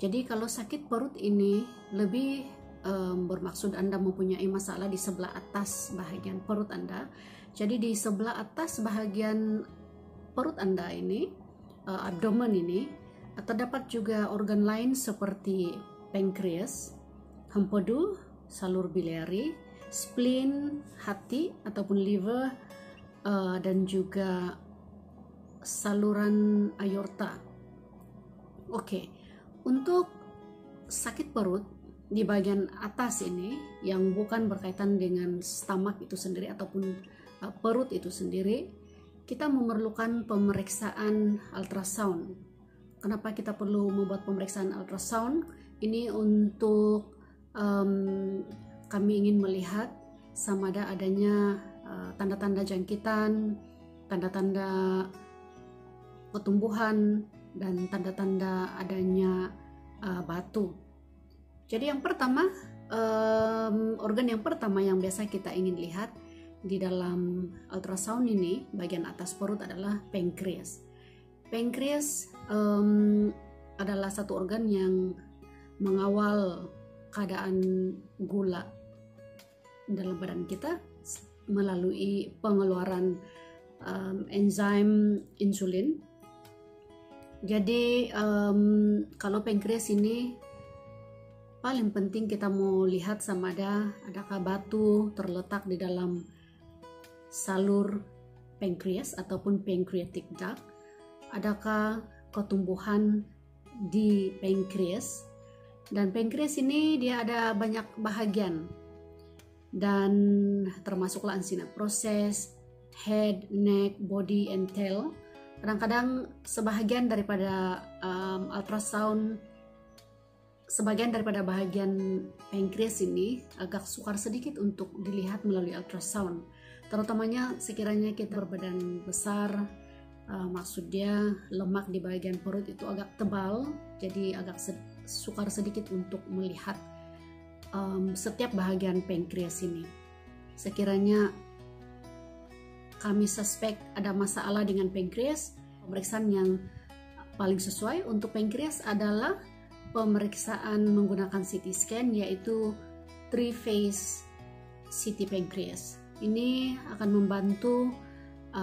Jadi kalau sakit perut ini lebih bermaksud Anda mempunyai masalah di sebelah atas bahagian perut Anda. Jadi di sebelah atas bahagian perut Anda ini, abdomen ini, terdapat juga organ lain seperti pankreas, empedu, salur biliari, spleen, hati ataupun liver, dan juga saluran aorta. Oke, untuk sakit perut di bagian atas ini yang bukan berkaitan dengan stomach itu sendiri ataupun perut itu sendiri, kita memerlukan pemeriksaan ultrasound. Kenapa kita perlu membuat pemeriksaan ultrasound? Ini untuk kami ingin melihat sama ada adanya tanda-tanda jangkitan, tanda-tanda pertumbuhan, dan tanda-tanda adanya batu. Jadi yang pertama, organ yang pertama yang biasa kita ingin lihat di dalam ultrasound ini bagian atas perut adalah pankreas. Pankreas adalah satu organ yang mengawal keadaan gula dalam badan kita melalui pengeluaran enzim insulin. Jadi kalau pankreas ini paling penting kita mau lihat sama adakah batu terletak di dalam salur pankreas ataupun pancreatic duct, adakah ketumbuhan di pankreas. Dan pankreas ini dia ada banyak bahagian dan termasuklah ansina proses, head, neck, body, and tail. Kadang-kadang sebagian daripada bahagian pankreas ini agak sukar sedikit untuk dilihat melalui ultrasound, terutamanya sekiranya kita berbadan besar, maksudnya lemak di bagian perut itu agak tebal, jadi agak sukar sedikit untuk melihat setiap bahagian pankreas ini. Sekiranya kami suspek ada masalah dengan pankreas, pemeriksaan yang paling sesuai untuk pankreas adalah pemeriksaan menggunakan CT scan, yaitu 3-phase CT pankreas. Ini akan membantu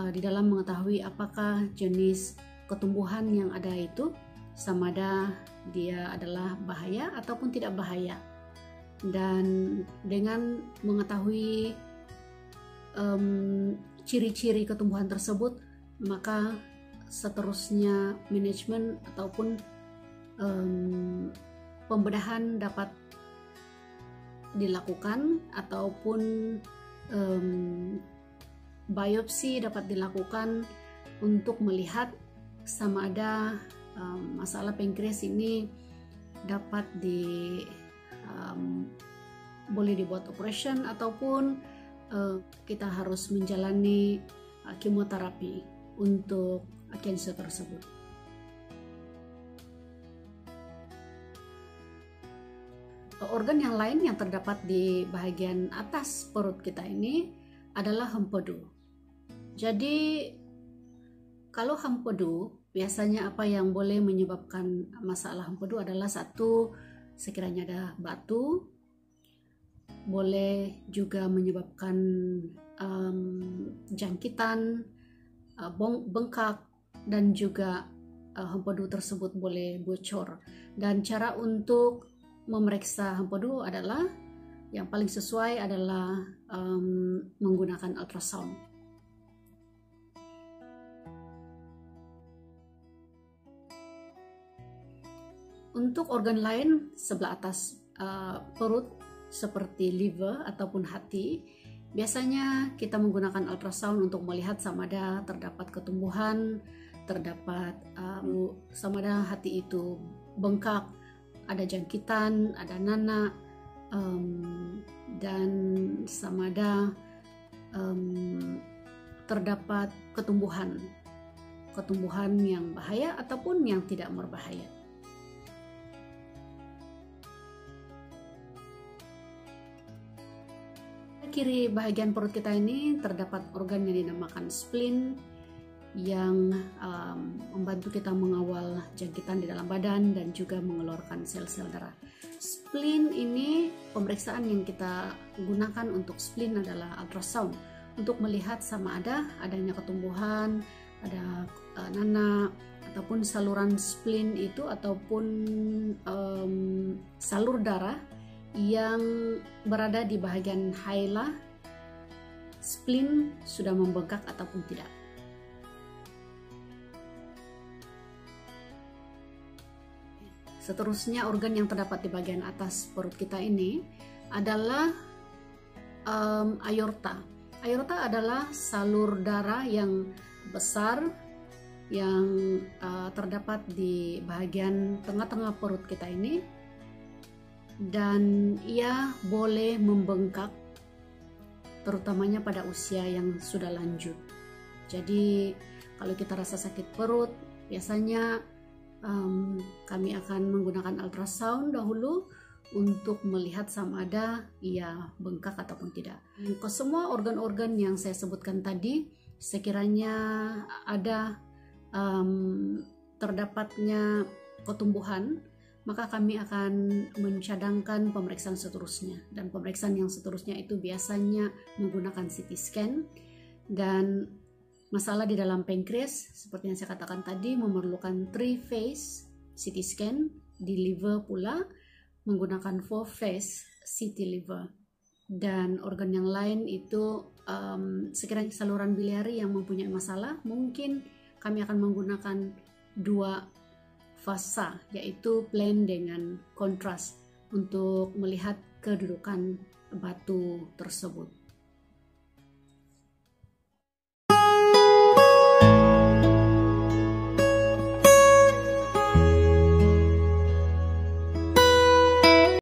di dalam mengetahui apakah jenis ketumbuhan yang ada itu sama ada dia adalah bahaya ataupun tidak bahaya. Dan dengan mengetahui ciri-ciri ketumbuhan tersebut, maka seterusnya manajemen ataupun pembedahan dapat dilakukan ataupun biopsi dapat dilakukan untuk melihat sama ada masalah pankreas ini dapat boleh dibuat operation ataupun kita harus menjalani kemoterapi untuk kanker tersebut. Organ yang lain yang terdapat di bagian atas perut kita ini adalah empedu. Jadi kalau empedu, biasanya apa yang boleh menyebabkan masalah empedu adalah satu, sekiranya ada batu, boleh juga menyebabkan jangkitan, bengkak, dan juga empedu tersebut boleh bocor. Dan cara untuk memeriksa empedu adalah yang paling sesuai adalah menggunakan ultrasound. Untuk organ lain sebelah atas perut seperti liver ataupun hati, biasanya kita menggunakan ultrasound untuk melihat sama ada terdapat ketumbuhan, terdapat sama ada hati itu bengkak, ada jangkitan, ada nanah, dan sama ada terdapat ketumbuhan yang bahaya ataupun yang tidak berbahaya. Kiri bagian perut kita ini terdapat organ yang dinamakan spleen, yang membantu kita mengawal jangkitan di dalam badan dan juga mengeluarkan sel-sel darah. Spleen ini, pemeriksaan yang kita gunakan untuk spleen adalah ultrasound untuk melihat sama adanya ketumbuhan, ada nanah ataupun saluran spleen itu ataupun salur darah yang berada di bagian haila, spleen sudah membengkak ataupun tidak. Seterusnya, organ yang terdapat di bagian atas perut kita ini adalah aorta. Aorta adalah salur darah yang besar yang terdapat di bagian tengah-tengah perut kita ini, dan ia boleh membengkak terutamanya pada usia yang sudah lanjut. Jadi kalau kita rasa sakit perut, biasanya kami akan menggunakan ultrasound dahulu untuk melihat sama ada ia bengkak ataupun tidak. Ke semua organ-organ yang saya sebutkan tadi, sekiranya ada terdapatnya ketumbuhan, maka kami akan mencadangkan pemeriksaan seterusnya, dan pemeriksaan yang seterusnya itu biasanya menggunakan CT scan. Dan masalah di dalam pankreas seperti yang saya katakan tadi memerlukan 3-phase CT scan, di liver pula menggunakan 4-phase CT liver. Dan organ yang lain itu sekiranya saluran biliari yang mempunyai masalah, mungkin kami akan menggunakan 2 fasa, yaitu plain dengan kontras untuk melihat kedudukan batu tersebut.